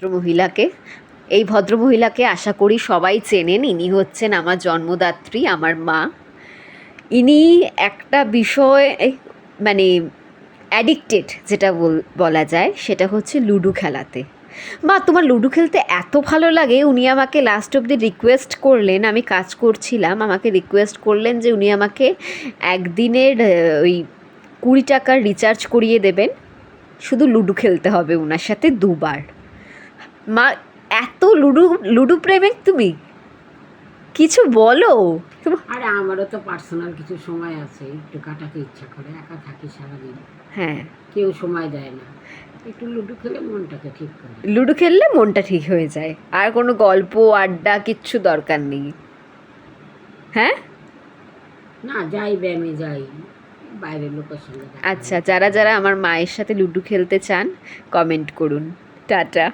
ভদ্রমহিলাকে এই ভদ্রমহিলাকে আশা করি সবাই চেনেন। ইনি হচ্ছেন আমার জন্মদাত্রী, আমার মা। ইনি একটা বিষয় মানে অ্যাডিক্টেড, যেটা বলা যায়, সেটা হচ্ছে লুডো খেলাতে। মা, তোমার লুডো খেলতে এত ভালো লাগে। উনি আমাকে লাস্ট অবধি রিকোয়েস্ট করলেন, আমি কাজ করছিলাম, আমাকে রিকোয়েস্ট করলেন যে উনি আমাকে একদিনের ওই 20 টাকার রিচার্জ করিয়ে দেবেন, শুধু লুডো খেলতে হবে ওনার সাথে 2 বার। মা, এত লুডো প্রেমিক তুমি, কিছু বলো। আরে আমারও তো পার্সোনাল কিছু সময় আছে, একটু কাটাতে ইচ্ছা করে, একা থাকি সারাদিন, হ্যাঁ, কেউ সময় দেয় না, একটু লুডো খেলে মনটাকে ঠিক করে। লুডো খেললে মনটা ঠিক হয়ে যায়, আর কোনো গল্প আড্ডা কিচ্ছু দরকার নেই। হ্যাঁ, না যাই, ব্যায়ামে যাই, বাইরের লোকের সঙ্গে আচ্ছা, যারা যারা আমার মায়ের সাথে লুডো খেলতে চান কমেন্ট করুন। টাটা।